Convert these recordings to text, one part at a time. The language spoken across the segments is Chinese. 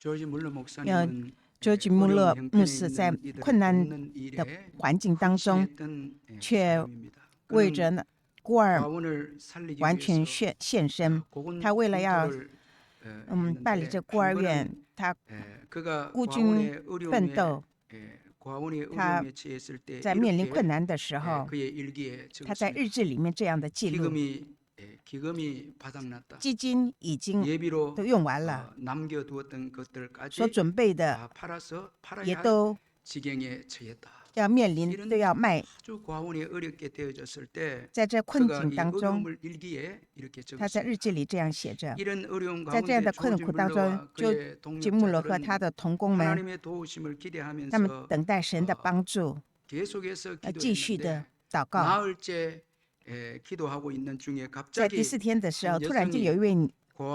George Muller牧师在困难的环境当中，却为着孤儿完全献身。他为了要办理这孤儿院，他孤军奋斗。他在面临困难的时候，他在日志里面这样的记录：基金已经都用完了，所准备的也都要面临都要卖。在这困境当中，他在日记里这样写着：在这样的困苦当中，就吉穆罗和他的同工们，他们等待神的帮助，继续的祷告。在第4天的时候，突然间有一位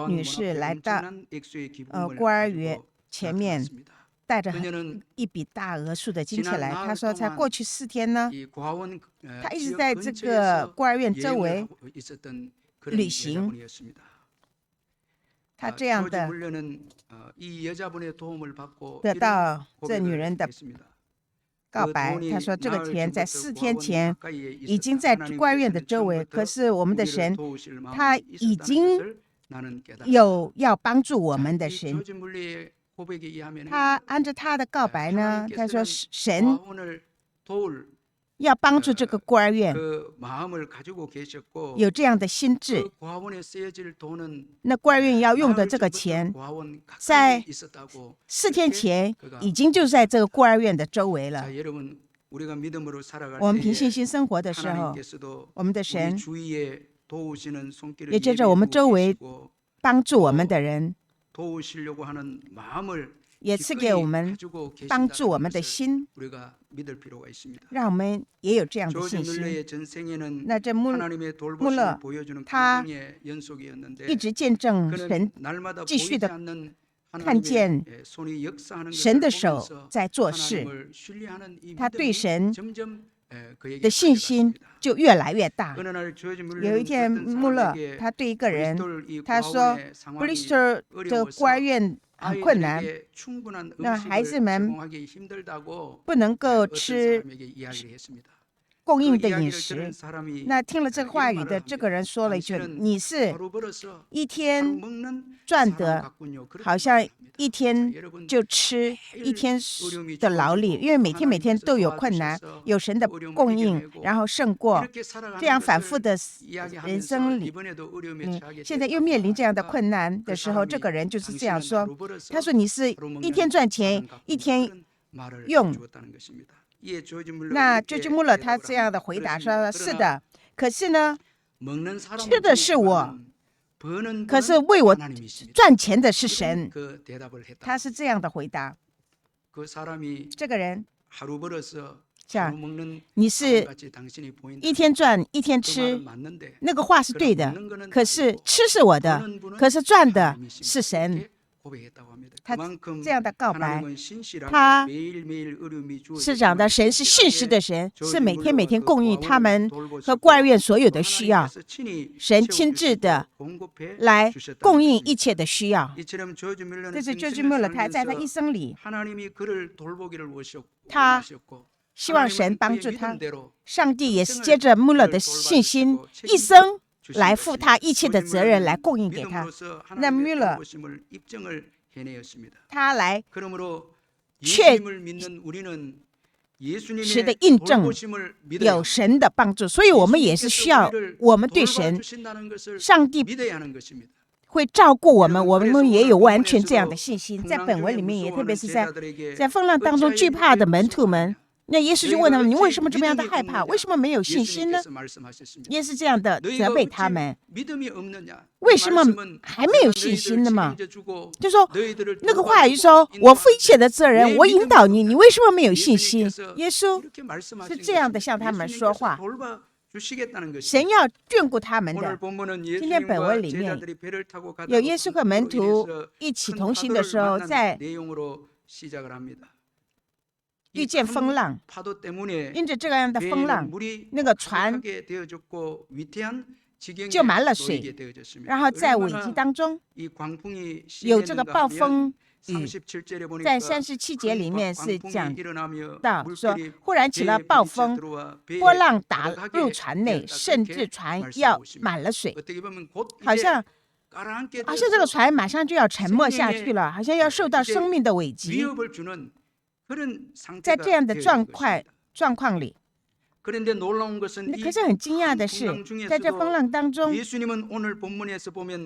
女士来到孤儿院前面，带着一笔大额数的金钱来。她说，才过去4天呢，她一直在这个孤儿院周围旅行。她这样的得到这女人的告白。他说这个钱在4天前已经在孤儿院的周围，可是我们的神他已经有要帮助我们的神。他按照他的告白呢，他说神要帮助这个孤儿院，有这样的心志。那孤儿院要用的这个钱，在4天前已经就在这个孤儿院的周围了。我们凭信心生活的时候，我们的神也接着我们周围帮助我们的人，也赐给我们帮助我们的心，让我们也有这样的信心。那这穆勒他一直见证神继续的看见神的手在做事，他对神的信心就越来越大。有一天，穆勒他对一个人他说 ：“Bristol 的孤儿院很困难，那孩子们不能够吃供应的饮食。”那听了这个话语的这个人说了一句：“你是一天赚的，好像一天就吃一天的劳力，因为每天都有困难，有神的供应，然后胜过这样反复的人生里。现在又面临这样的困难的时候，这个人就是这样说。他说：你是一天赚钱，一天用。”那George Muller他这样的回答说：“是的，可是呢，吃的是我，可是为我赚钱的是神。”他是这样的回答。这个人讲：“你是一天赚一天吃，那个话是对的，可是吃是我的，可是赚的是神。”他这样的告白，他是讲的神是信实的神，是每天供应他们和孤儿院所有的需要，神亲自的来供应一切的需要。这是George Muller他在他一生里，他希望神帮助他，上帝也是接着穆勒的信心一生来负他一切的责任，来供应给他。那穆勒他来确实的印证有神的帮助，所以我们也是需要，我们对神上帝会照顾我们，我们也有完全这样的信心。在本文里面也特别是在风浪当中惧怕的门徒们，那耶稣就问他们：你为什么这么样的害怕？为什么没有信心呢？耶稣这样的责备他们，为什么还没有信心呢嘛？就说那个话语说：我负一切的责任，我引导你，你为什么没有信心？耶稣是这样的向他们说话，神要眷顾他们的。今天本文里面有耶稣和门徒一起同行的时候，在遇见风浪，因着这样的风浪，那个船就满了水，然后在危机当中，有这个暴风雨。在37节里面是讲到说，忽然起了暴风，波浪打入船内，甚至船要满了水，好像这个船马上就要沉没下去了，好像要受到生命的危机。在这样的状况里，可是很惊讶的是，在这风浪当中，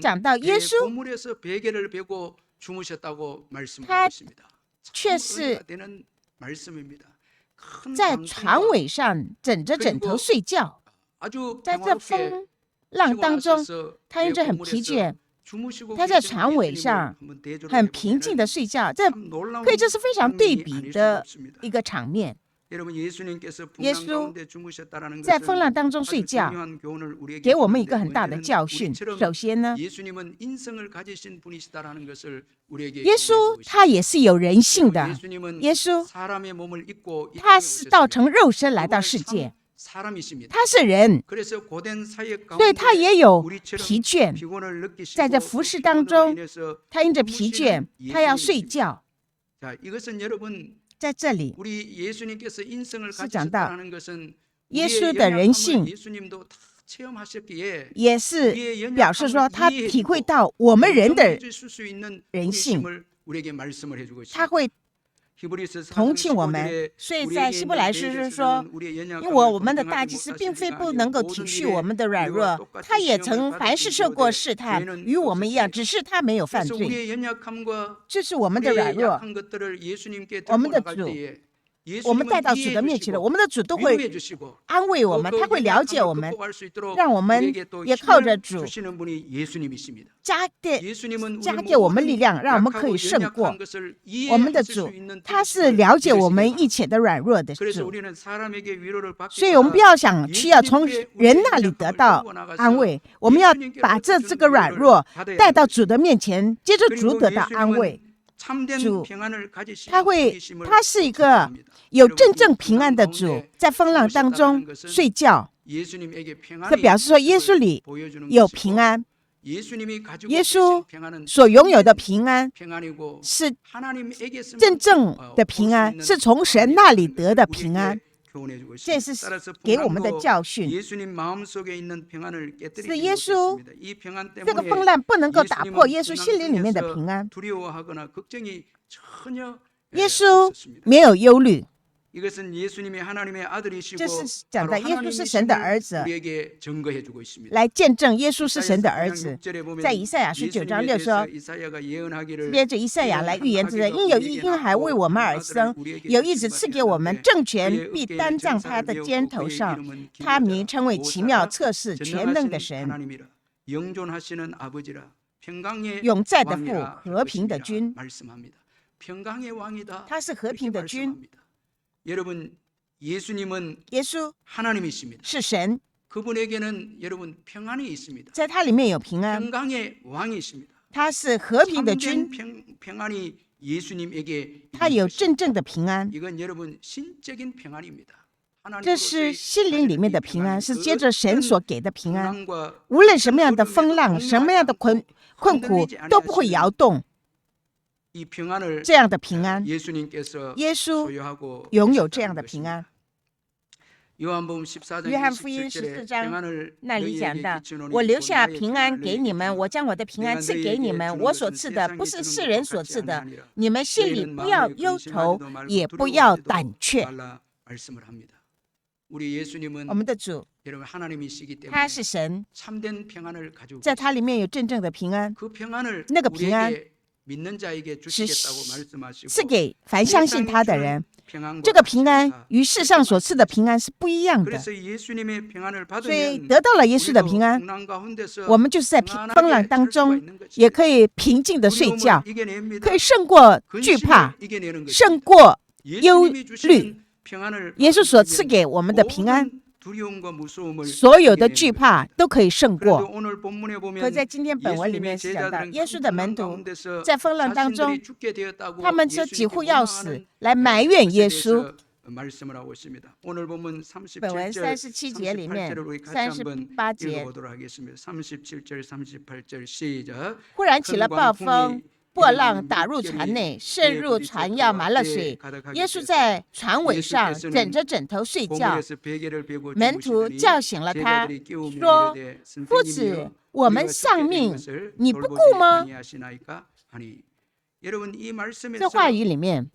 讲到耶稣，他却是在船尾上枕着枕头睡觉。在这风浪当中，他因着很疲倦，他在船尾上很平静的睡觉，这可以这是非常对比的一个场面。耶稣在风浪当中睡觉，给我们一个很大的教训。首先呢，耶稣他也是有人性的，耶稣他是道成肉身来到世界，他是人，所以他也有疲倦，在这服事当中，他因着疲倦，他要睡觉。在这里是讲到耶稣的人性，也是表示说他体会到我们人的人性，他会同情我们。所以在希伯来书是说，因为我们的大祭司并非不能够体恤我们的软弱，他也曾凡事受过试探，与我们一样，只是他没有犯罪。这是我们的软弱，我们的主，我们带到主的面前了，我们的主都会安慰我们，他会了解我们，让我们也靠着主加给我们力量，让我们可以胜过。我们的主他是了解我们一切的软弱的主，所以我们不要想需要从人那里得到安慰，我们要把这个软弱带到主的面前，接着主得到安慰。主他是一个有真正平安的主，在风浪当中睡觉，这表示说耶稣里有平安。耶稣所拥有的平安是真正的平安，是从神那里得的平安。这是给我们的教训，是耶稣这个风浪不能够打破耶稣心灵里面的平安。耶稣没有忧虑，这是讲的耶稣是神的儿子，来见证耶稣是神的儿子。在以赛亚19章6说，接着以赛亚来预言这个，因有一婴孩为我们而生，有一子赐给我们，政权必担在他的肩头上，他名称为奇妙、测试、全能的神，永在的父，和平的君。他是和平的君。耶稣是神，在他里面有平安，他是和平的君，他有真正的平安。这是心灵里面的平安，是接着神所给的平安，无论什么样的风浪，什么样的困苦都不会摇动。这样的平安，耶稣拥有这样的平安。约翰福音14章那里讲到，我留下平安给你们，我将我的平安赐给你们，我所赐的不是世人所赐的，你们心里不要忧愁，也不要胆怯。我们的主他是神，在他里面有真正的平安，那个平安是给凡相信他的人。这个平安与世上所赐的平安是不一样的，所以得到了耶稣的平安，我们就是在风浪当中也可以平静的睡觉，可以胜过惧怕，胜过忧虑。耶稣所赐给我们的平安，所有的惧怕都可以胜过。可在今天本文里面是讲到，耶稣的门徒在风浪当中，他们说几乎要死，来埋怨耶稣。本文37节里面38节，忽然起了暴风，波浪打入船内，渗入船要满了水。耶稣在船尾上枕着枕头睡觉，门徒叫醒了他，说：“夫子，我们丧命，你不顾吗？”这话语里面，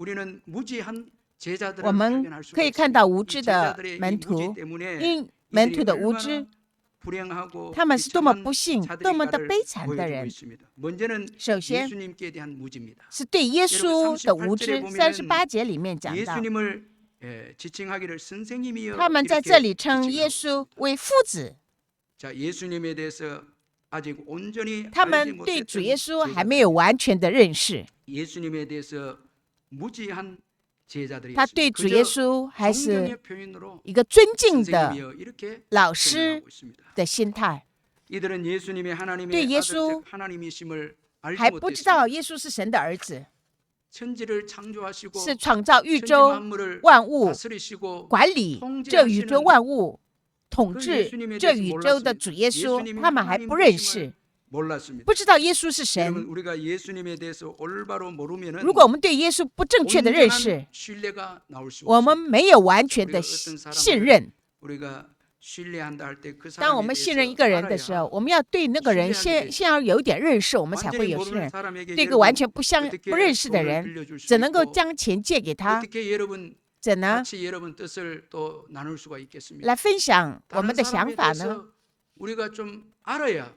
我们可以看到无知的门徒，因门徒的无知，他们是多么不幸、多么的悲惨的人。首先是对耶稣的无知，38节里面讲到，他们在这里称耶稣为夫子。他们对主耶稣还没有完全的认识，他对主耶稣还是一个尊敬的老师的心态，对耶稣还不知道耶稣是神的儿子，是创造宇宙万物、管理这宇宙万物、统治这宇宙的主耶稣，他们还不认识，不知道耶稣是神。如果我们对耶稣不正确的认识，我们没有完全的信任。当我们信任一个人的时候，我们要对那个人先要有一点认识，我们才会有信任。对一个完全不认识的人，只能够将钱借给他，怎能来分享我们的想法呢？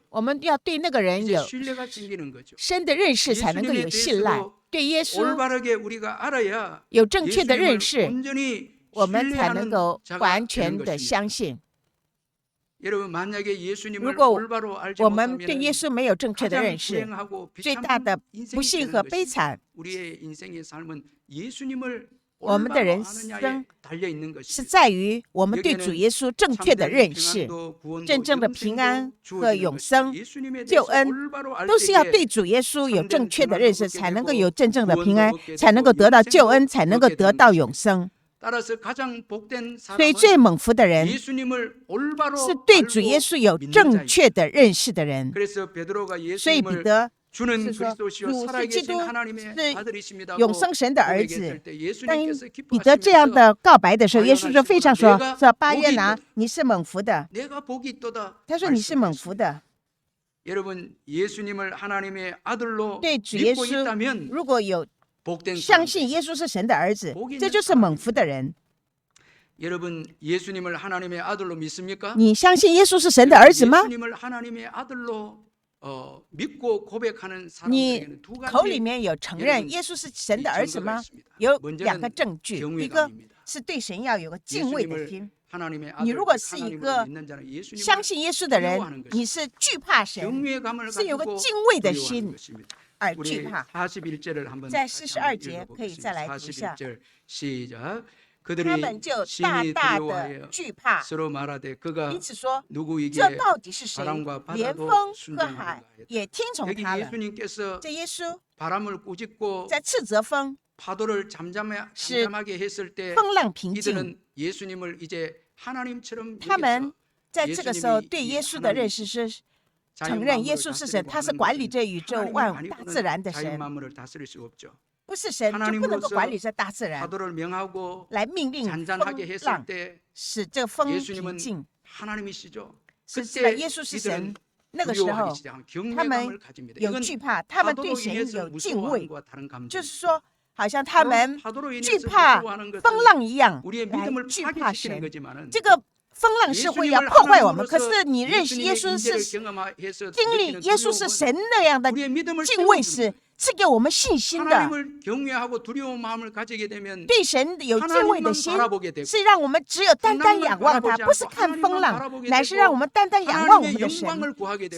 我们要对那个人有深的认识，才能够有信赖。对耶稣有正确的认识，我们才能够完全的相信。如果我们对耶稣没有正确的认识，最大的不幸和悲惨，我们的人生是在于我们对主耶稣正确的认识。真正的平安和永生、救恩，都是要对主耶稣有正确的认识，才能够有真正的平安，才能够得到救恩，才能够得到永生。所以最蒙福的人是对主耶稣有正确的认识的人。所以彼得是说，主是基督，是永生神的儿子。当彼得这样的告白的时候，耶稣就非常说巴约拿，你是蒙福的。他说你是蒙福的。对主耶稣，如果有相信耶稣是神的儿子，这就是蒙福的人。你相信耶稣是神的儿子吗？你口里面有承认耶稣是神的儿子吗？有两个证据，一个是对神要有个敬畏的心。你如果是一个相信耶稣的人，你是惧怕神，是有个敬畏的心而惧怕。在42节可以再来读一下。他们就大大的惧怕，因此说，这到底是谁？连风和海也听从他了。这耶稣在斥责风，使风浪平静。他们在这个时候对耶稣的认识是承认耶稣是神，他是管理这宇宙万物大自然的神。不是神就不能够管理这大自然，来命令风浪，使这个风平静。是知道耶稣是神，那个时候他们有惧怕，他们对神有敬畏，就是说好像他们惧怕风浪一样来惧怕神。这个风浪是会要破坏我们，可是你认识耶稣是经历耶稣是神那样的敬畏是给我们信心的。对神有敬畏的心，是让我们只有单单仰望他，不是看风浪，乃是让我们单单仰望我们的神，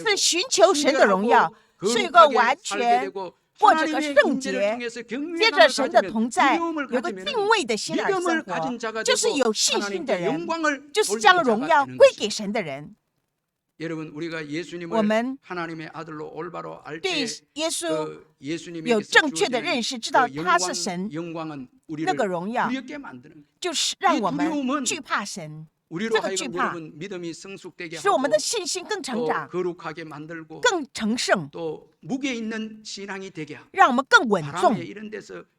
是寻求神的荣耀，是一个完全过这个圣洁，接着神的同在，有个敬畏的心而生活，就是有信心的人，就是将荣耀归给神的人。我们对耶稣有正确的认识，知道他是神，那个荣耀就是让我们惧怕神，这个惧怕使我们的信心更成长，更成圣，让我们更稳重，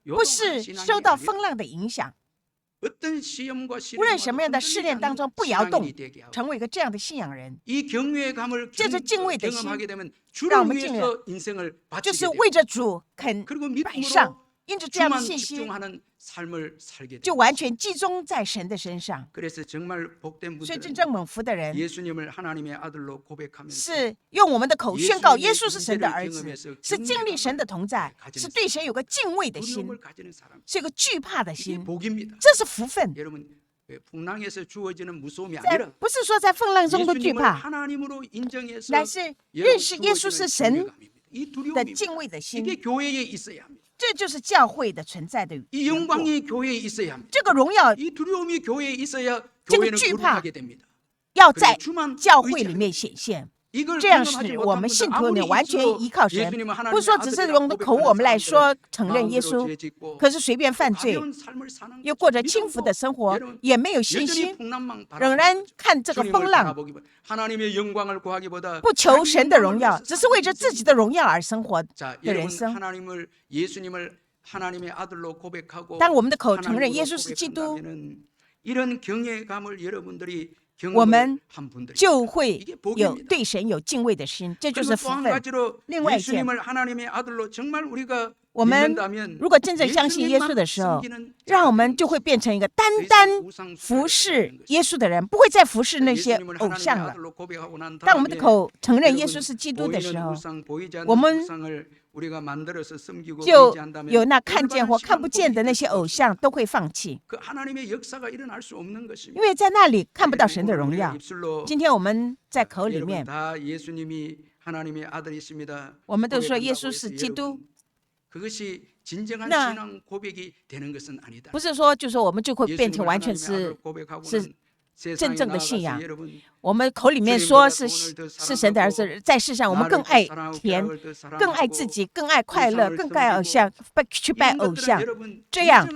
不是受到风浪的影响。无论什么样的试炼当中不摇动，成为一个这样的信仰人。借着敬畏的心，让我们进入，就是为着主肯摆上，因着这样的信心，就完全集中在神的身上。所以真正蒙福的人，是用我们的口宣告耶稣是神的儿子，是经历神的同在，是对神有个敬畏的心，是有个惧怕的心，这是福分。不是说在风浪中的惧怕，乃是认识耶稣是神的敬畏的心。这就是教会的存在的缘故。这个荣耀，这个惧怕，要在教会里面显现。这样使我们信徒呢完全依靠神，不是说只是用口我们来说承认耶稣，可是随便犯罪，又过着轻浮的生活，也没有信心，仍然看这个风浪，不求神的荣耀，只是为着自己的荣耀而生活的人生。当我们的口承认耶稣是基督，我们就会有对神有敬畏的心，这就是福分。另外一件，我们如果真正相信耶稣的时候，让我们就会变成一个单单服侍耶稣的人，不会再服侍那些偶像了。当我们的口承认耶稣是基督的时候，我们就有那看见或看不见的那些偶像都会放弃，因为在那里看不到神的荣耀。今天我们在口里面，我们都说耶稣是基督，那不是说就说我们就会变成完全是真正的信仰。我们口里面说是神的儿子，在世上我们更爱钱，更爱自己，更爱快乐，更爱偶像，去拜偶像，这样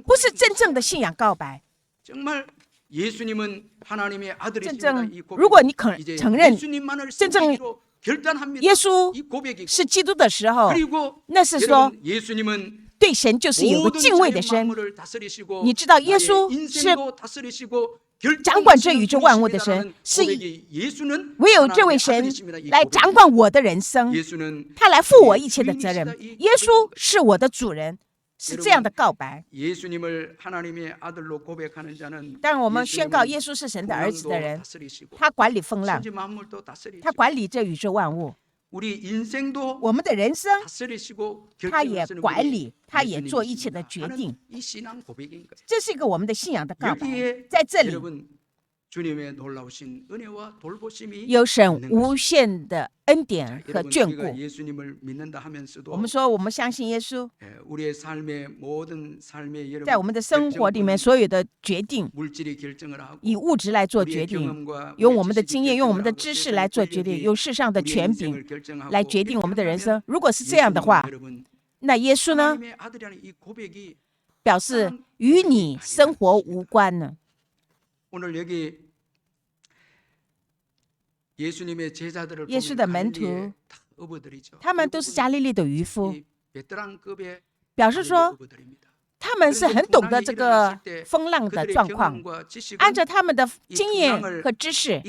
不是真正的信仰告白。真正，如果你承认真正耶稣是基督的时候，那是说对神就是有个敬畏的心。你知道耶稣是掌管这宇宙万物的神，是唯有这位神来掌管我的人生，他来负我一切的责任。耶稣是我的主人，是这样的告白。当我们宣告耶稣是神的儿子的人，他管理风浪，他管理这宇宙万物。我们的人生他也管理，他也做一切的决定。这是一个我们的信仰的告白。在这里有神无限的恩典和眷顾。我们说我们相信耶稣，在我们的生活里面所有的决定以物质来做决定，用我们的经验，用我们的知识来做决定，用世上的权柄来决定我们的人生。如果是这样的话，那耶稣呢，表示与你生活无关呢。耶稣的门徒，他们都是加利利的渔夫，表示说他们是很懂得这个风浪的状况，按照他们的经验和知识，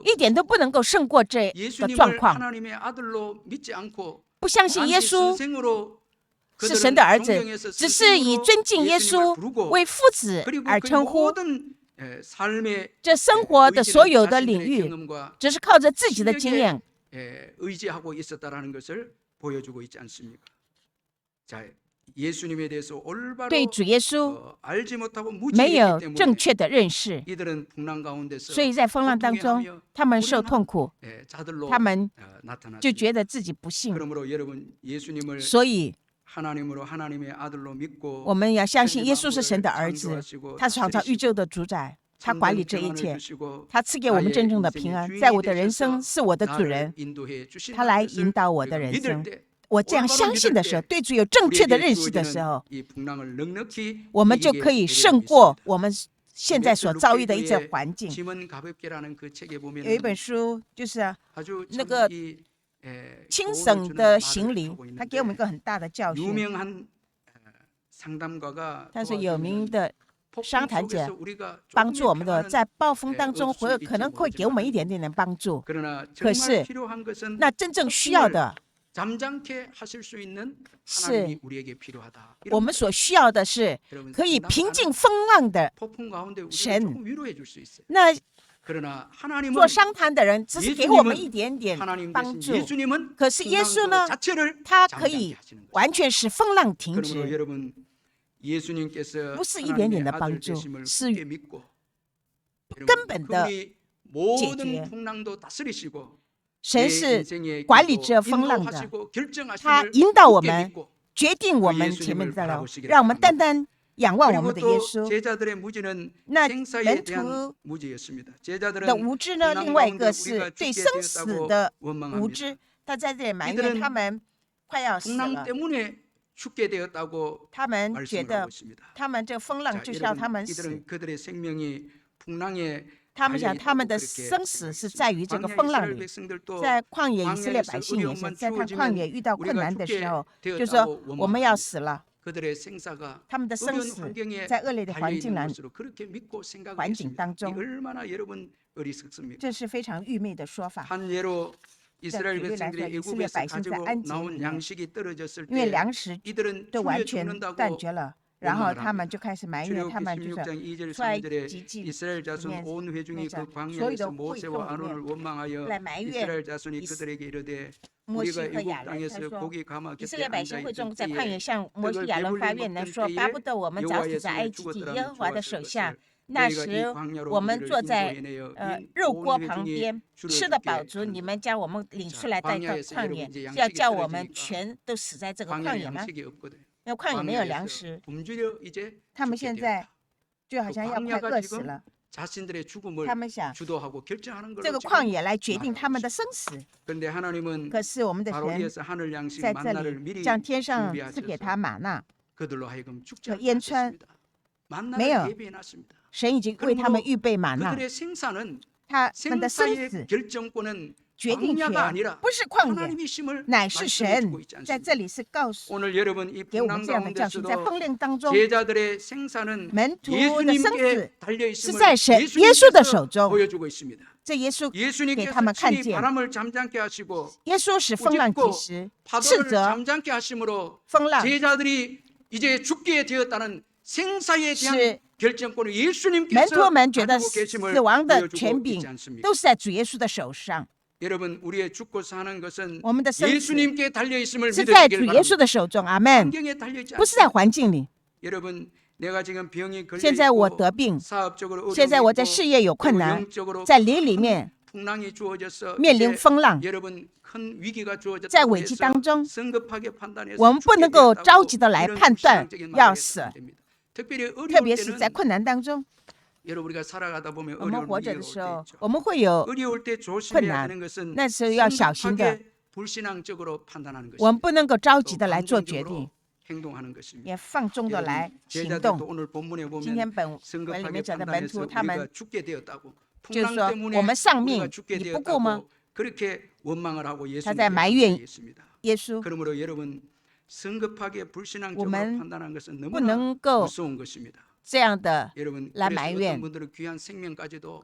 一点都不能够胜过这个状况。不相信耶稣是神的儿子，只是以尊敬耶稣为父子而称呼。这生活的所有的领域，只是靠着自己的经验。对主耶稣没有正确的认识，所以在风浪当中，他们受痛苦，他们就觉得自己不幸。所以我们要相信耶稣是神的儿子，他是创造宇宙的主宰，他管理这一切，他赐给我们真正的平安。在我的人生是我的主人，他来引导我的人生。我这样相信的时候，对主有正确的认识的时候，我们就可以胜过我们现在所遭遇的一些环境。有一本书就是那个轻省的行李，他给我们一个很大的教训。他是有名的商谈者，帮助我们的，在暴风当中可能会给我们一点点的帮助。可是那真正需要的是，我们所需要的是可以平静风浪的神。那做商谈的人只是给我们一点点帮助，可是耶稣呢，他可以完全使风浪停止，不是一点点的帮助，是根本的解决。神是管理着风浪的，他引导我们，决定我们前面的路，让我们单单仰望我们的耶稣。那门徒的无知呢？另外一个是对生死的无知，他在这里埋怨他们快要死了。他们觉得他们这个风浪就是要他们死。他们想，他们的生死是在于这个风浪里。在旷野，以色列百姓也是在旷野遇到困难的时候，就说我们要死了。他们的生死在恶劣的环境当中，这是非常愚昧的说法。举例来说，以色列百姓在安节里面，因为粮食都完全断绝了。然后他们就开始埋怨，他们就是出来集祭里面那个所有的会众里面来埋怨摩西和亚伦。他说，以色列百姓会众在旷野向摩西亚伦发怨来说，巴不得我们早死在埃及地耶和华的手下。那时我们坐在肉锅旁边，吃得饱足，你们将我们领出来带到旷野，是要叫我们全都死在这个旷野吗？因为旷野没有粮食，他们现在就好像要快饿死了。他们想这个旷野来决定他们的生死。可是我们的神在这里将天上赐给他玛纳和烟川，没有，神已经为他们预备玛纳。他们的生死决定权不是旷野，乃是神。在这里是告诉给我们这样的教训：在风浪当中，门徒的生死是在神耶稣的手中。这耶稣给他们看见，耶稣使风浪停止，斥责风浪，使门徒们觉得死亡的权柄都是在主耶稣的手上。我们的生死是在主耶稣的手中，阿们，不是在环境里。现在我得病，现在我在事业有困难，在灵里面面临风浪，在危机当中，我们不能够着急的来判断要死，特别是在困难当中。我们活着的时候，我们会有困难，那时候要小心的。我们不能够着急的来做决定，也放纵的来行动。今天本文里面讲的门徒，他们就是说，我们丧命，你不顾吗？他在埋怨耶稣。我们不能够这样的来埋怨。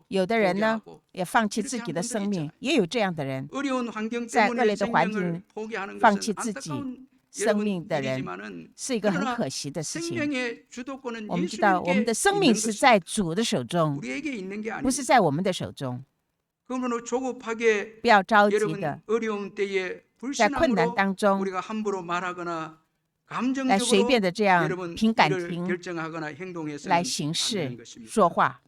有的人呢，也放弃自己的生命，也有这样的人，在恶劣的环境放弃自己生命的人，是一个很可惜的事情。我们知道，我们的生命是在主的手中，不是在我们的手中。不要着急的，在困难当中来随便的这样凭感情来行事说话。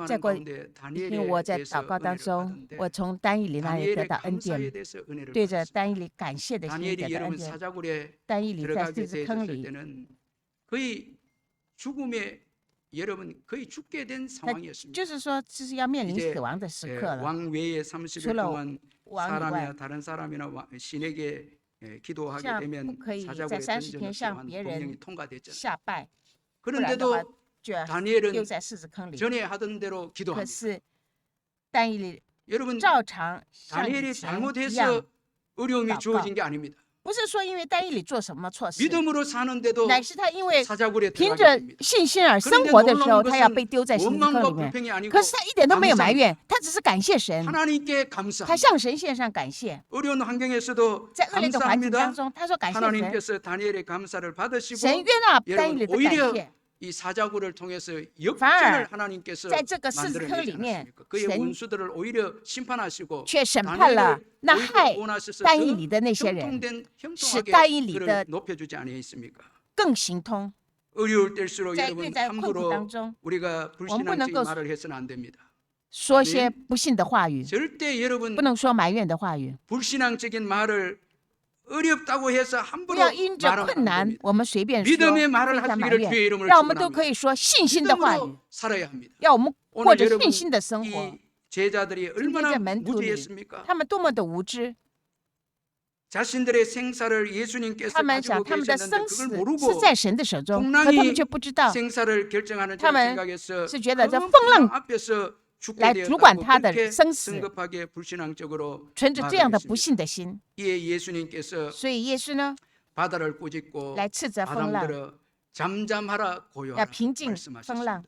再过一天，我在祷告当中，我从但以理那里得到恩典，对着但以理感谢的心得到恩典。但以理在狮子坑里，就是说，这是要面临死亡的时刻了。除了王以外，像不可以在30天向别人下拜，不然的话 다니엘은 丢在狮子坑里。 전에 하던 대로 可 기도합니다. 是但以理 여러분 照常像以 다니엘이 前一样 잘못해서 어려움이祷告。 주어진 게 아닙니다. 不是说因为但以理做什么错事， 믿음으로 사는데도 乃是他因为 사자굴에 凭 들어가게 着 됩니다. 信心而生活的时候，他要被丢在狮子坑 원망과 里面。 불평이 아니고 可是他一点都没有埋 감사합니다. 怨，他只是感谢神， 하나님께 他 감사합니다. 向神献上感谢。 어려운 환경에서도 在恶劣的环境当 감사합니다. 中，他说感谢神， 하나님께서 다니엘의 감사를 받으시고 神悦纳但以 여러분 理的感 오히려 谢。 이 사자굴을 통해서 反而 역전을 하나님께서 在这个狮子坑 만들어내지 里面， 않았습니까? 그의 神 원수들을 오히려 심판하시고 却审判了 다니엘을 那 오히려 害 원하셔서 但 더 以理的那些人， 형통된 使但以理 형통하게 的 그를 높여주지 아니했습니까? 更行通。 어려울 때일수록 在 여러분 越在困苦 함부로 当中， 우리가 我们不能 불신앙적인 够 말을 해서는 안 됩니다. 说些不信的话语， 절대 여러분 不能说埋怨的话语， 불신앙적인 말을 어렵다고 해서 不 함부로 要因着 말하면 困 안 难 됩니다. 我们随便说， 믿음의 非 말을 常埋 하시기를 怨， 주의 이름을 让我们都 축원합니다. 可以说信心的话语， 믿음으로 살아야 합니다. 要我们过 오늘 着 여러분 信心的生活。 이 제자들이 今天 얼마나 在门徒里， 무지했습니까? 他们多么的无知， 자신들의 생사를 예수님께서 他们 가지고 想他们的 계셨는데 生 그걸 死是 모르고 在神的手中，可 풍랑이 他们却不知道 생사를 결정하는 他 줄 们 생각해서 是觉得这 그 风浪 풍랑 앞에서 죽게 来主管 되었다고 他的 그렇게 生死， 성급하게 불신앙적으로 存着这样的不 말을 信的心， 이에 예수님께서 所以耶稣呢 바다를 꾸짖고 来斥责风浪， 바람들어 잠잠하라 要 고요하라 平静风 말씀하셨습니다. 浪。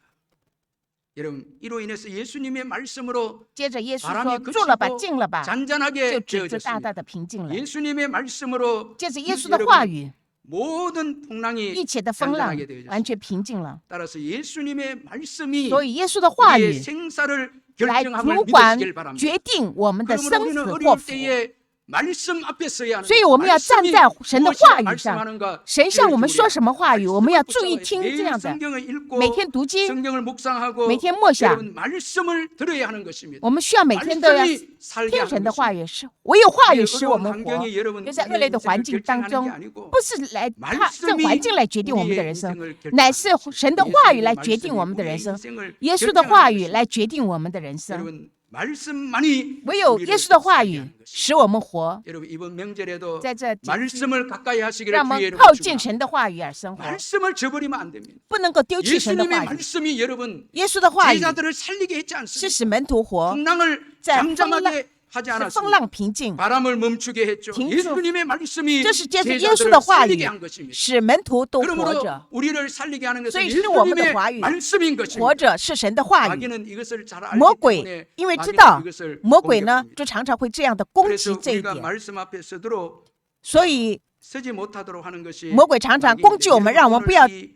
여러분 이로 인해서 예수님의 말씀으로 接着耶稣 바람이 说：“住了吧， 그치고 静了吧。” 잔잔하게 就指着大 되어졌습니다. 大的平静了。 예수님의 말씀으로 接着耶稣的话语， 모든 풍랑이 一切的风浪 잔잔하게 되어졌습니다. 完全平静了。 따라서 예수님의 말씀이 所以耶稣的话 우리의 语 생사를 来 결정함을 主管 믿으시길 바랍니다. 决定我们的 그러므로 生 우리는 死祸 어려울 福。 때에 말씀 앞에 서야 하는 所以我们要站 말씀이 在神的 무엇이라 话语上， 말씀하는가 神向我们说 우리가 什么话语，我们要注意 말씀을 听 붙잡아야 这 매일 样的。 성경을 읽고 每天读经， 성경을 묵상하고 每天默想， 여러분 말씀을 들어야 하는 것입니다. 我们需要每天都要 말씀이 살게 听 하는 神的 것입니다. 话语，是唯有话语 이 使我 어려운 们活。 환경이 여러분 就在恶 우리의 劣的环 인생을 境当 결정하는 中 게 ， 아니고 不是来这 말씀이 环境来决定我们的 우리의 人生， 인생을 乃是 결정하는 神的 것입니다. 话语来 예수님의 决定 말씀이 我们的 우리의 人生， 인생을 耶稣的 결정하는 话语 것입니다. 来决定我们的人生。 여러분 말씀만이 唯有 우리를 耶稣的话 살게 语 하는 것입니다. 使我们活， 여러분 이번 명절에도 在这节期 말씀을 가까이 하시기를 让我 주의 们 이름으로 靠近 축원합니다. 神的话语而生活， 말씀을 저버리면 안 됩니다. 不能够丢弃神的 예수님의 话语。 말씀이 여러분 耶稣的话语 제자들을 살리게 했지 是 않습니까? 使门徒活， 풍랑을 자, 잠잠하게 하지 使风 않았습니다. 浪平静， 바람을 멈추게 했죠. 停住。 예수님의 말씀이 这是借着耶稣 제자들을 的话 살리게 语 한 것입니다. 使门徒都活 그러므로 着。 우리를 살리게 하는 것은 所以是我们的 예수님의 话语 말씀인 活 것입니다. 着是神的话语。 마귀는 이것을 잘 알기 魔鬼 때문에 因为知 마귀는 道 이것을 魔鬼呢， 공격합니다. 就常常会这样的攻击 그래서 这一 우리가 点， 말씀 앞에 서도록 所以 서지 못하도록 하는 것이 魔鬼常常 마귀인데 攻击我们，让我们不要 오늘 이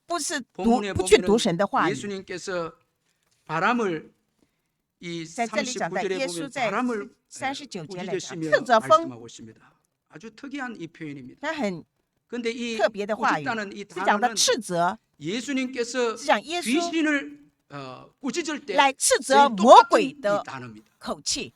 不是读 본문에 不去读 보면은 神的话语。 예수님께서 바람을 이 在这里讲到 39절에 耶稣 보면 在 바람을 39节来讲， 꾸짖으시며 斥责风， 말씀하고 있습니다. 아주 특이한 이 표현입니다. 他很 근데 이 特别的话语， 꾸짖다는 이 是讲的 단어는 斥责， 예수님께서 是讲耶稣 귀신을 꾸짖을 때 来斥 쓰인 责魔 똑같은 鬼 이 的 단어입니다. 口气，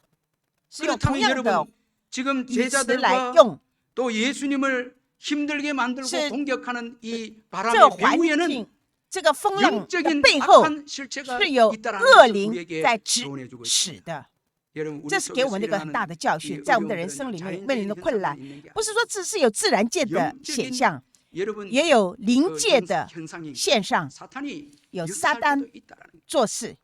是用同 그렇다면 样的 여러분 지금 语词来 제자들과 用。 또 예수님을 힘들게 만들고 是 공격하는 이 这 바람의 环 배후에는 境，这个风浪的 영적인 背后 악한 실체가 是有 있다라는 恶 것을 灵 우리에게 在指 교훈해주고 使 있습니다. 的。 여러분 우리 这是给我们 속에서 这个很大 일어나는 的教 이 训，在我们的人 어려움들은 生里面 자연적인 面临的困难 현상이 있는 게 不是说只是有自然界的 영적인 现象， 여러분 也有灵 그 界的 현상이 线上 사탄이 有 역사할 撒旦 때도 있다라는 거예요. 做事，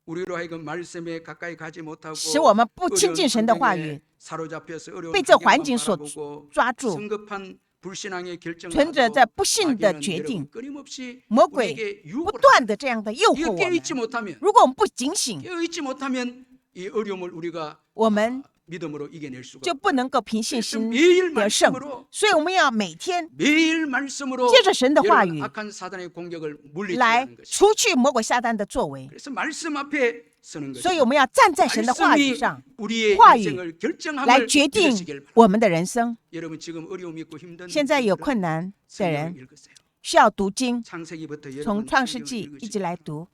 우리로 하여금 말씀에 가까이 가지 못하고 使我们不亲 어려운 近神的话 환경에 语， 사로잡혀서 어려운 被这环境 환경만 所 바라보고 抓住， 성급한 불신앙의 결정을 存着 하고 在不信的 마귀는 决 여러분 定， 끊임없이 魔鬼 우리에게 不 유혹을 断的这样的诱 합니다. 惑 이거 我们。 깨어있지 못하면 如果我们不警醒， 깨어있지 못하면 이 어려움을 우리가 我们 믿음으로 이겨낼 수가 就不能够凭信 그래서 心 매일 得胜。 말씀으로 所以我们要每天 매일 말씀으로 接着神的话 여러분 语 악한 사단의 공격을 来 물리치는 것이 除去魔鬼撒旦的作为。 그래서 말씀 앞에 서는 것이 所以我们要站在神的话语 말씀이 上， 우리의话语 인생을 来 결정함을 决定 믿으시길 바랍니다. 我们的人生。 여러분 지금 어려움이 있고 힘든 现在有困难的 성경을 人 읽으세요. 需要读经， 창세기부터 从 여러분 创世 성경을 纪一 읽으시고 直来读。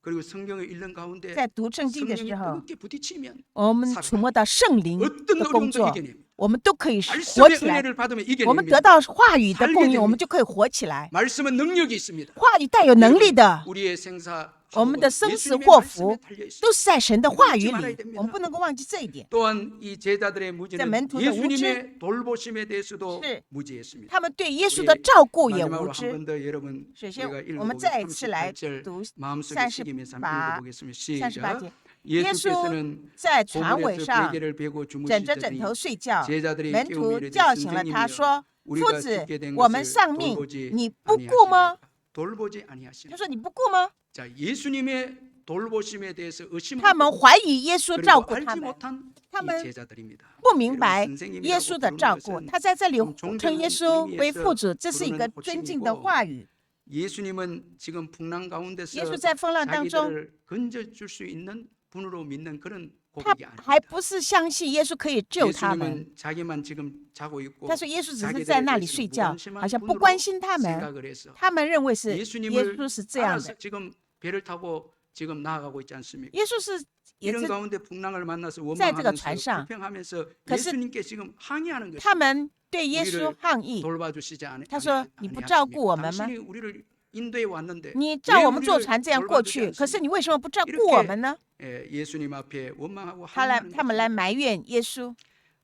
그리고 성경을 읽는 가운데 在读圣经的 성령이 时候， 뜨겁게 부딪히면 我们触摸到圣灵 어떤 的工 어려움도 作， 이겨냅니다. 我们都可以活 말씀의 起来。 은혜를 받으면 我们 이겨냅니다. 得到话语的 살게 供应， 됩니다. 我们就可以活起来。 말씀은 능력이 있습니다. 话语带有能力的， 우리의 생사 我们的生死祸福都是在神的话语里，我们不能够忘记这一点。 또한 이 제자들의 무지는 예수님의 돌보심에 대해서도 是 무지했습니다. 他们对耶稣的照顾也 마지막으로 无 한 知。 번 더 여러분 首先 우리가 我们再一次来 읽어보고 读 마음속에 새기면서 한번 읽어보겠습니다. 38 시작. 节。耶稣 예수께서는 在船尾 고물에서 上 베개를 베고 枕着枕 주무시더니 头睡觉， 제자들이 门 깨우며 徒 이르되 叫醒了他 선생님이여 说：“夫 우리가 子 죽게 된 我们 것을 丧命， 돌보지 你不顾吗 아니하시나이까? 돌보지 아니하시나? 他说：“你不顾吗 자, 예수님의 돌보심에 대해서 ？”他 의심하고 们怀疑耶稣照 그리고 顾他 알지 们， 못한 이 他们 제자들입니다. 不明白 여러분, 선생님이라고 耶稣的 부르는 照顾。 것은 他在这里 좀 称耶 존경하는 稣为 의미에서 父主，这是一个 부르는 尊敬的 호칭이고 话语。 예수님은 지금 풍랑 가운데서 耶稣在风浪当中， 자기들을 건져줄 수 있는 분으로 믿는 그런 他 고백이 还 아닙니다. 不是相信耶稣可以救他们。 예수님은 자기만 지금 자고 있고 他说耶稣只是 자기들에 在那里 대해서 睡觉， 무관심한 好像不 분으로 关心他们。 생각을 해서 他们认为是耶 예수님을 稣是这样 알아서 的， 지금 배를 타고 지금 나아가고 있지 않습니까? 耶稣是也 이런 是 가운데 풍랑을 만나서 在这个 원망하면서 船上， 불평하면서 可是 예수님께 지금 항의하는 것이 他们对耶稣抗议， 돌봐주시지 않으 他说：“你不照顾我们吗？ 당신이 우리를 인도해 왔는데 你 왜 叫我们坐 우리를 船这样过 돌봐주지 去，可是 않습니까? 你为什么不照顾我们呢 예, 예수님 앞에 원망하고 ？”他 항의하는 们来 것입니다. 埋怨耶稣，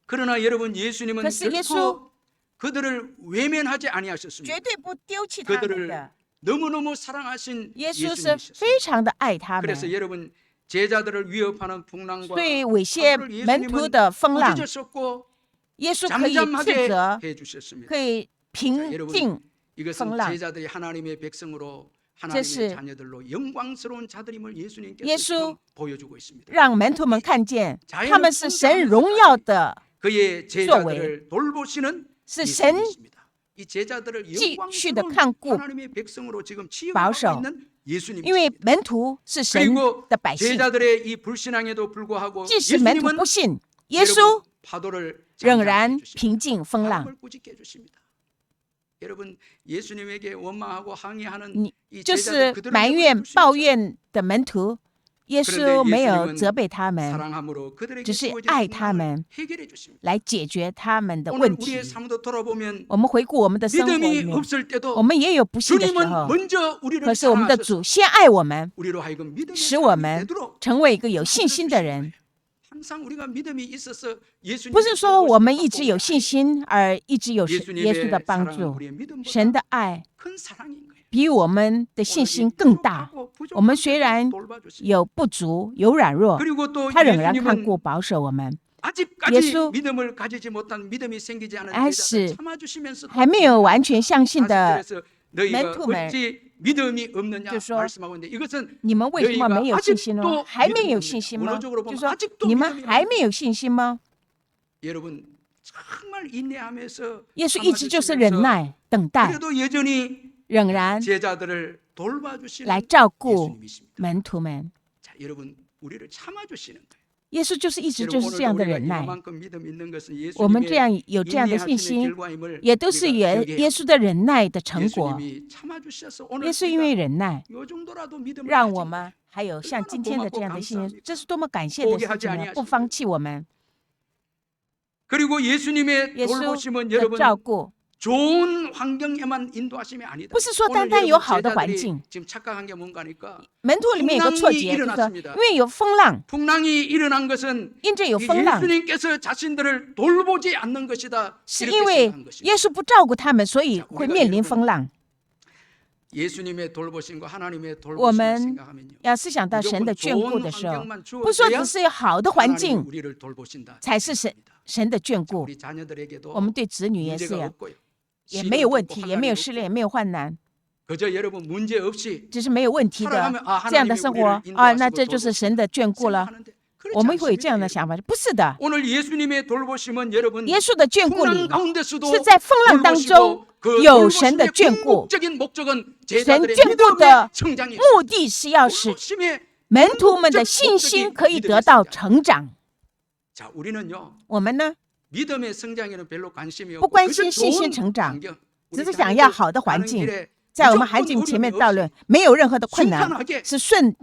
그러나 여러분 예수님은 可是耶稣 결코 그들을 외면하지 아니하셨습니다. 绝对不丢弃他们 그들을 的。 너무너무 사랑하신 耶稣是 예수님이셨습니다. 非常的爱他们， 그래서 여러분 제자들을 위협하는 풍랑과 所以猥亵 파도를 门徒 예수님은 的风浪， 꾸짖으셨고 耶稣可以斥 잠잠하게 责， 해주셨습니다. 可以 자, 平 여러분 静。 이것은 风浪 제자들이 하나님의 백성으로 这 하나님의 是 자녀들로 영광스러운 자들임을 예수님께서 耶稣 지금 보여주고 있습니다. 让门徒们看见， 자연을 他们是神荣耀的， 그의 제자들을 돌보시는 是神 예수님이십니다. 이 제자들을 继续的 영광스러운 看顾， 하나님의 백성으로 지금 保 치유하고 守， 있는 因为 예수님이십니다. 门徒是神 그리고 的百姓， 제자들의 이 불신앙에도 불구하고 即使门徒 예수님은 不信，耶稣 여러분 파도를 仍 잠잠케 然 해주십니다. 平静风浪。 바람을 꾸짖게 해주십니다. 여러분 예수님에게 원망하고 항의하는 你 이 就 제자들 是 그들을 埋 내버려 怨 둘수 抱 있죠. 怨的门徒，耶稣没有责备他们， 사랑함으로 그들에게 只是 주어진 爱他 풍랑을 们， 해결해 주십니다. 来解决他们的 오늘 问题 우리의 。 삶도 돌아보면 我们回顾我们的生活里 믿음이 面， 없을 我 때도 们也有不信的时 주님은 候， 먼저 우리를 可是我们的 사랑하셔서 主先爱我们， 우리로 하여금 믿음의 使我 사람이 们 되도록 成为一个有信心的人。 항상 우리가 믿음이 있어서 예수님 不是说我们一直有信心，而一直有耶稣的 예수님의 帮 사랑은 助。 우리의 믿음보다 神的爱 큰 사랑인 거예요. 比我们的信心更大。 我们虽然 돌봐주십니다. 有不足，有软弱， 그리고 또 他仍然看 예수님은 顾保守我们。 아직까지 예수 믿음을 가지지 못한 믿음이 생기지 않은 还 제자들 是 참아주시면서 还没有完全相信的， 그래서 너희가 门徒们 어찌 믿음이 없느냐 就说 말씀하고 있는데 이것은 你们为什么没有信心呢？ 너희가 还没 아직도 有信心吗？ 원어적으로 就 보면 说 아직도 你们 믿음이 还 없느냐. 没有信心吗？ 여러분 정말 인내하면서 耶稣一直就是 참아주시면서 忍耐、等待， 그래도 여전히 仍然 제자들을 돌봐주시는 来照顾 예수님이십니다. 门徒们。 자, 여러분 우리를 참아주시는 거예요. 耶稣就是一直 여러분 就是这样 오늘도 的 우리가 忍耐。 이만큼 믿음 있는 것은 我们这 예수님의 样有这样的信 인내하시는 心， 결과임을 也都是 우리가 耶 기억해야 稣的忍耐的成果。 예수님이 참아주셔서 오늘 耶稣因为忍耐， 요 정도라도 믿음을 让 가진 我们还有像今天的这样的信 얼마나 心 고맙고 ，这是多么感谢的事情啊！不放弃我们， 그리고 예수님의 耶稣 돌보심은 的 여러분 照顾， 좋은 환경에만 인도하심이 아니다. 不是说 오늘 单单有 여러분 好的环 제자들이 境。 지금 착각한 게 뭔가니까 门徒里面有个错觉，就是因为有风浪， 풍랑이 일어난 것은 因着有风浪， 예수님께서 자신들을 돌보지 않는 것이다. 是 이렇게 因为 생각한 것입니다. 耶稣不照顾他们，所以会面临风浪。 예수님의 돌보심과 하나님의 我 돌보심을 们 생각하면요. 要思想到神的 무조건 眷顾 좋은 的时候， 환경만 不说 주어져야 只是有好的环 하나님이 境 우리를 돌보신다. 才是神的眷顾， 우리 자녀들에게도 我们对子女也是 문제가 呀， 없고요. 也没有问 시련도 题， 없고 也没有 환난이 失恋，也没有患难， 그저 여러분 문제 없이 只是没有问题的 살아가면 아 这样的 하나님이 生活 우리를 啊，那 인도하시고 这就是神的眷顾了。 생각하는데 그렇지 我们会有这 않습니다, 样的 여러분. 想法，不是的。 오늘 예수님의 돌보심은 여러분 耶稣的眷顾 풍랑 里 가운데서도 是在风浪当中 돌보시고 그 有神的 돌보심의 眷顾， 궁극적인 목적은 神 제자들의 眷顾 믿음의 的 성장이 目的是要使 돌보심의 门徒们的信心可以得到成长。 자, 우리는요 我们呢， 믿음의 성장에는 별로 관심이 不 없고 关 그저 心信心 좋은 成长， 환경 只 우리 是想要好的 자녀들 环 가는 境， 길에 在我们 무조건 海景前面 어려움이 道 없이 路没有任何的困难， 순탄하게 是顺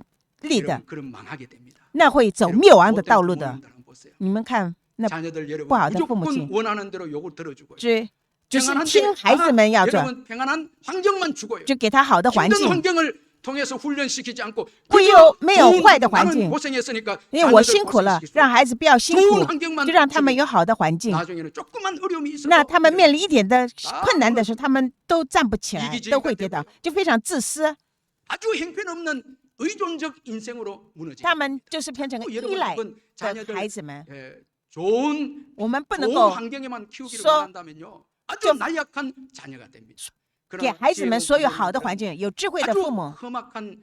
利的， 그럼 망하게 됩니다. 那会走 여러분, 灭亡的 어떤 道路的。 부모님들 한번 보세요. 你们看，那 자녀들 여러분 不好的父母 무조건 亲 원하는 대로 욕을 들어주고요. 就是听 평안한데 孩子们要做， 여러분 평안한 환경만 주고요. 就给他好的环 힘든 境， 환경을 통해서 훈련시키지 않고 不有没有坏的环境， 고생했으니까 因为我辛苦了，让孩子不要辛苦，就让他们有好的环境。 나중에는 조그만 어려움이 있어도 那他们面临一点的困难的时候，他们都站不起来，都会跌倒，就非常自私。 아주 형편없는 의존적 인생으로 무너집니다. 他们就是变成依赖的孩子们。 좋은 我们不能 좋은 够 환경에만 키우기를 서- 원한다면요. 아주 나약한 자녀가 됩니다. 给孩子们所有好的环境，有智慧的 아주 父母 험악한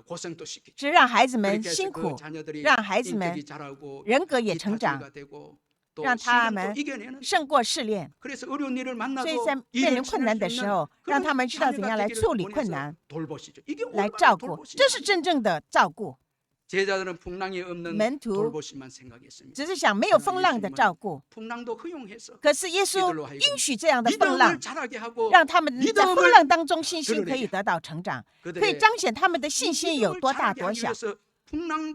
고생도 시키죠. 是让孩子们 그렇게 해서 辛 그 苦， 자녀들이 让孩子们 인격이 자라고 人格也成长， 이타주의가 되고 또 让他 시련도 们 이겨내는 胜过试炼。 그래서 어려운 일을 所以 만나도 在面 일을 临困难 치를 的 수 时 있는 候，让 그런 他们知道怎样 자녀가 来 되기를 处理困 원해서 难， 돌보시죠. 이게 来 얼마나 照顾， 돌보시죠. 这是真正的照顾。 제자들은 풍랑이 없는门徒 돌보심만 생각했습니다. 只是想没有风浪的照顾， 풍랑도 허용해서 可是耶稣允许这样的风浪 믿음을 ， 자라게 하고 让他们在风浪当中信心可以 드러내게 得到成长，可以 그들의 彰显他们的信心有 믿음을 多大 자라게 多 하기 小。 위해서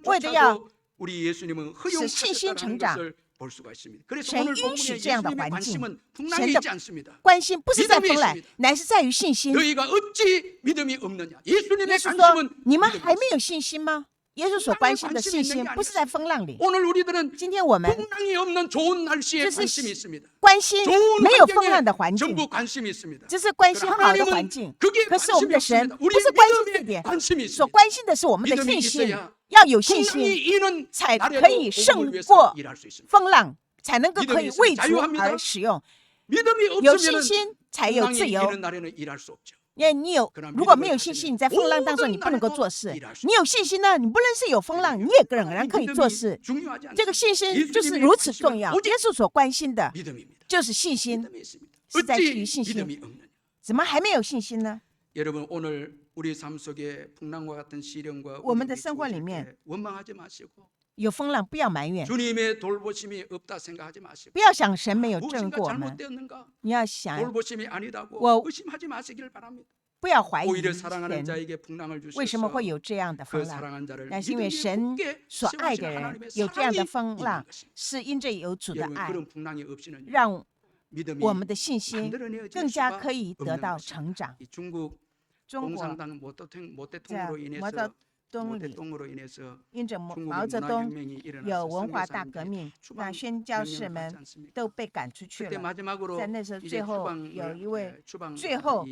为了要 풍랑조차도 우리 예수님은 使信心 허용하셨다는 成长， 것을 볼 수가 있습니다. 그래서 神 오늘 允 본문에 许这样的 예수님의 环境， 관심은 풍랑에 神的 있지 않습니다. 关心不是在风浪 믿음이 ，乃是在于信心。 너희가 어찌 믿음이 없느냐? 耶 예수님의 稣说 관심은 ：“你们 믿음이 还没 있습니다. 有信心吗？”耶稣所关心的信心不是在风浪里。 오늘 우리들은 今天我们 풍랑이 없는 좋은 날씨에 그래서 관심이 있습니다. 关心 좋은 没有风浪 환경에 的环境， 전부 관심이 있습니다. 只是关心 그러나 好的 하나님은 环境。 그게 可是我们 관심이 的神 없습니다. 不 우리 是关心这 믿음에 点， 관심이 所 있습니다. 关心的是我们的 믿음이 信心。 있어야 要有信 풍랑이 心， 이는 才 나라도 可以 복음을 胜 위해서 过 일할 수 있습니다. 风浪，才能够 믿음이 可以 있으면 为主 자유합니다. 而使用。 믿음이 有信 없으면 心才有 풍랑이 自由。 이는 날에는 일할 수 없죠. 因为你有，如果没有信心，你在风浪当中你不能够做事。你有信心呢，你不论是有风浪，你也仍然可以做事。 중요하지 않습니다. 这个信心就是如此重要。耶稣所关心的 믿음입니다. 就是信心， 믿음이 있습니다. 是在于 어찌 信心。 믿음이 없느냐? 怎么还没有信心呢？ 여러분 오늘 우리 삶 속에 풍랑과 같은 시련과 我们的 위험이 生活里 주어질 面 때 원망하지 마시고 有风浪，不要埋怨， 주님의 돌보심이 없다 생각하지 마시고 不要想神没有正 무엇인가 过我们， 잘못되었는가 你要想， 돌보심이 아니다고 와- 의심하지 마시길 바랍니다. 不要怀疑 오히려 사랑하는 神 자에게 풍랑을 为什么 주셔서 会有这样的 그 风浪。 사랑한 자를 那是因为 믿음에 神 굳게 所爱 세우시는 的人 하나님의 有这样 사랑이 的风 있는 浪， 것입니다. 是因着有主的 여러분 爱， 그런 풍랑이 없이는 让 믿음이 我们的信心 만들어내어질 更加 수가 可以得 없는 到 것입니다. 成长。 이 중국 中国 공산당 모태통으로 在 인해서 毛泽东里， 모태통으로 인해서 因着毛 중국의 泽东 문화혁명이 有 일어나서 文化大 선교사님께 革命，那 추방 宣教士 명령을 们 받지 않습니까? 都被赶出去 그때 了。 마지막으로 在那时候， 이제 最后 추방을, 有一位 추방 最后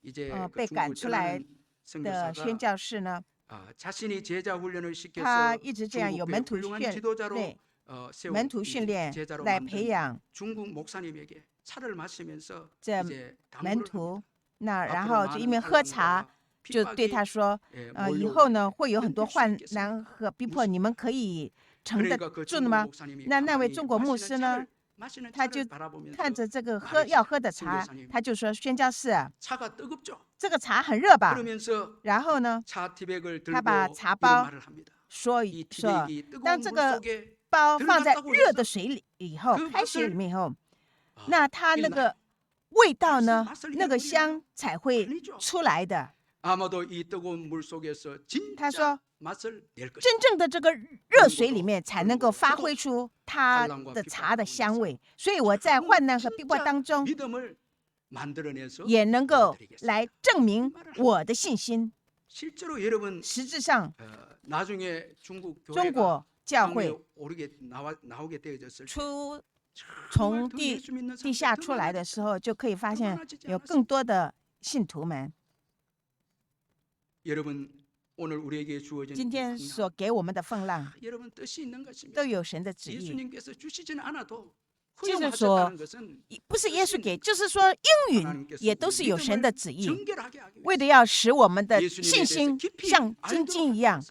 이제 被 그 赶 중국을 出来 떠나는 的宣 선교사가 教士呢， 자신이 제자 훈련을 他 시켜서 一直这样有 중국의 门徒 훌륭한 训 지도자로 练、 세운 门徒 이 训练 제자로 来 만든 培养 중국 목사님에게 차를 마시면서 这 이제 门 당부를 徒。那 합니다. 然 앞으로 后就因为 많은 喝茶， 환란과 就对 핍박이 他说：“ 예, 以 몰려오고 后呢会有很多 견딜 수 患 있겠습니까? 难和逼迫，你们可以承得 그러니까 그 住的 중국 吗？” 목사님이 那位 가만히 中国牧 마시는 师呢， 마시는 他 차를 就 바라보면서 看着这个 말했죠. 要喝的茶 선교사님 ，他就说：“宣教士啊， 차가 뜨겁죠. 这个茶很热吧 그러면서 ？”然后呢， 차 티백을 들고 他把茶 이런 包 말을 합니다. 说 이 说， 티백이 뜨거운 当这 물 个 속에 包放在 들어갔다고 热 해서 的水里以后 그 开水里 맛을 面以后， 아, 那它那 일만 个味道呢， 맛을 那个 내보려면 香才会 아니죠. 出来的。 아마도 이 뜨거운 물 속에서 他 진짜 说， 맛을 낼 것이다. 真正的这个热水里面才能够发挥出它的茶的香味。所以我在患难和逼迫当中， 믿음을 만들어내서 也能够 보여드리겠습니다. 来证明我的信心。 실제로 여러분 实质上， 나중에 중국 中 교회가 国教 땅에 会 오르게 나오게 되어졌을 때 出 정말 从 더 地 예수 믿는 地 사람들이 下 더 出来的 많아지죠. 时候，就可以发现 많아지지 有 않았습니까? 更多的信徒们。 여러분 오늘 우리에게 주어진 今 이 天 풍랑, 所给我们的风浪， 여러분 뜻이 있는 것입니다. 都有神的旨意， 예수님께서 주시지는 않아도 就是说 허용하셨다는 것은 不是耶稣给，就是说应允也都是有神的旨意， 정결하게 하기 为 위해서 的要使我们的信心像金晶一样，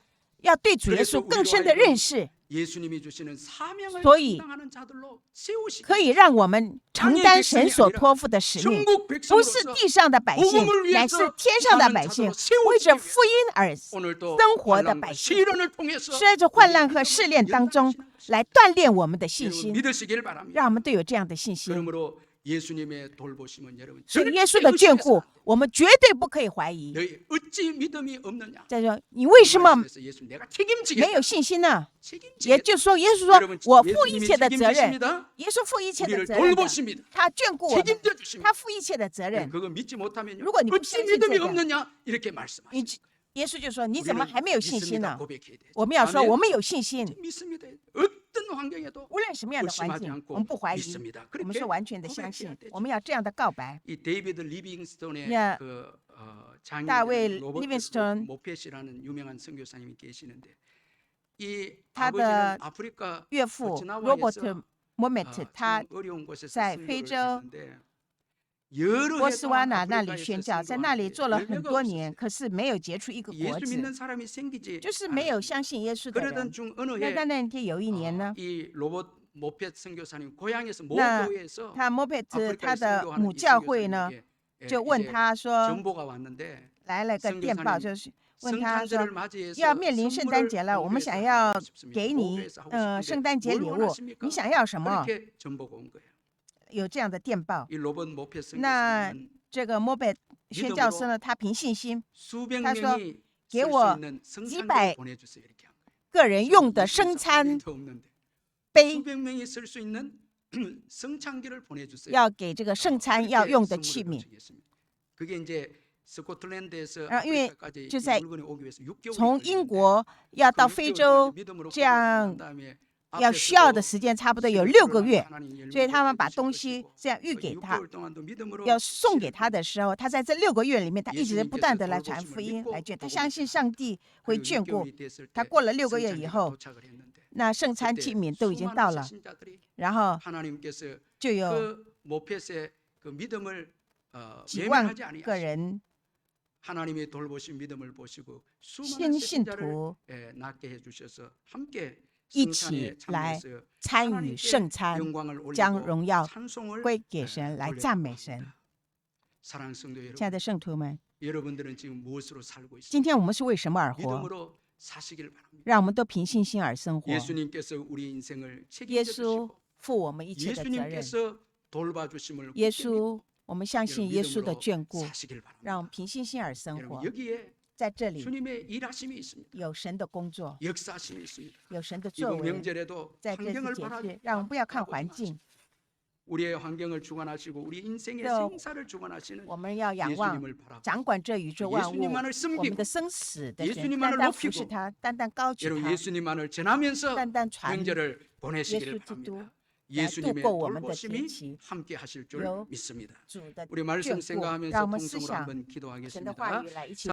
要对主耶稣更深的认识， 예수님이 주시는 사명을 所以 감당하는 자들로 세우시기 可以让我们承担神所托付的使命， 천국 不是 백성으로서 地上的百姓，乃是天上的百姓，为着福音而 오늘도 生活的 환난과 百姓， 시련을 통해서 在这患难和试炼当中来锻炼我们的信 여러분 心， 믿으시길 바랍니다. 让我们都有这样的信心。 그러므로 예수님의 돌보심은 여러분 所以 절대 耶稣的眷顾 의심해서 ，我们绝对不可以怀疑。 너희 어찌 믿음이 없느냐? 再说，你为什么 말씀에서 예수 내가 没 책임지겠다. 有信心呢？也 책임지겠다. 就是说，耶稣说 여러분 ：“我负一 예수님이 切的责任。 책임지십니다. 耶稣负一切的 우리를 责任的， 돌보십니다. 他眷顾我们， 책임져 주십니다. 他负一切的责任。 그거 믿지 못하면요. 如果你不 어찌 相信这 믿음이 个， 없느냐 이렇게 你 말씀하십니다. 耶稣就说：“你怎么还没有信心 믿습니다 呢？” 고백해야 돼요. 我们要说 아멘. 我们有信心， 믿습니다. 어떤 환경에도 无论什么样的环 의심하지 境， 않고 我们不怀疑， 믿습니다. 我们 그렇게 是完全的相信 고백해야 。 되죠. 我们要这样的告白。 이 데이비드 리빙스톤의 야, 그 다윗 장인 로버트 리빙스톤. 모펫이라는 유명한 선교사님이 계시는데 이 他 아버지는 的 아프리카 岳父 오키나와에서 罗伯特·莫美特， 他 참 어려운 곳에서 在 선교를 非洲 했는데 여러 波 해 斯瓦 동안 纳那里 아프리카에서 宣教，在那里做了很 열매가 多年， 없었어요. 可是没有结出一个果 예수 子， 믿는 사람이 생기지 就是没有 않았습니다. 相信耶稣的 그러던 人。 중 어느 那 해 在那天有一年呢， 이 로버트 모펫 선교사님 고향에서 모 那 교회에서 他莫佩特 아프리카에 他的 선교하는 母 이 教会呢， 선교사님에게 就问 이제 他说， 전보가 왔는데 来了个电报， 선교사님 就是问他说 성탄절을 맞이해서 要面临圣诞节了，我们 선물을 想要 하고 싶습니다. 给你 교회에서 하고 싶은데 圣诞节 뭘 礼物， 원하십니까? 你想要什么？ 그렇게 전보가 온 거예요. 有这样的电报。 이 로버트 모펫 那 선교사님은 这个莫贝宣教师呢，他凭信心， 수백 다 명이 써, 쓸 수 "给我 있는 성찬을 지백 보내주세요. 이렇게 한 거예요. 个人用的生餐 도 없는데 杯 수백 명이 쓸 수 있는 성찬기를 보내주세요. 要给这个圣餐 그렇게 要用的 선물을 器皿。 도착했습니다. 그게 이제 스코틀랜드에서 因为 아프리카까지 就在 이 물건이 오기 위해서 6개월이 从 걸리는데 英国要到非洲， 这样要需要的时间差不多有6个月，所以他们把东西这样预给他，要送给他的时候，他在这6个月里面，他一直不断的来传福音，来捐，他相信上帝会眷顾。他过了6个月以后，那圣餐器皿都已经到了，然后就有 几万个人 하나님의 돌보신 믿음을 보시고 新 수많은 信 세신자를 徒 낳게 해주셔서 함께 一 성찬에 起来 참여해서 参与 하나님께 圣餐， 영광을 将 올리고 荣耀 찬송을 归给神，来赞美神。 사랑하는 성도 亲爱 여러분, 的圣徒们， 여러분들은 지금 무엇으로 살고 있습니까? 今天我们是为什么而活？ 믿음으로 사시길 바랍니다. 让我们都凭信心而生活。 예수님께서 우리 인생을 耶 책임져 稣 주시고 负我们一切的责任。 예수님께서 돌봐주심을 耶 굳게 稣，我们相 믿고 信耶稣的 여러분 眷顾， 사시길 让我 바랍니다. 们凭信心而生 여러분 活。 여기에 在这里 주님의 일하심이 있습니다. 有神的工作， 역사심이 있습니다. 有神的作 이번 为。 명절에도 在这次 환경을 节 바라지 日，让我们不要看环境， 우리의 환경을 주관하시고 우리 인생의 또 생사를 주관하시는 我们要仰望 예수님을 바라고 掌管这宇宙万物， 예수님만을 我 섬기고 们的生死的神， 예수님만을 单单 높이고 服侍他，单单高举 여러분 他， 예수님만을 전하면서 单单传 명절을 耶 보내시기를 稣基督 바랍니다. 来度 예수님의 过我们的 돌보심이 节期， 함께 하실 줄 요 믿습니다. 主的 우리 말씀 眷顾，让 생각하면서 我们思 통성으로 想 한번 神的话 기도하겠습니다. 语来一起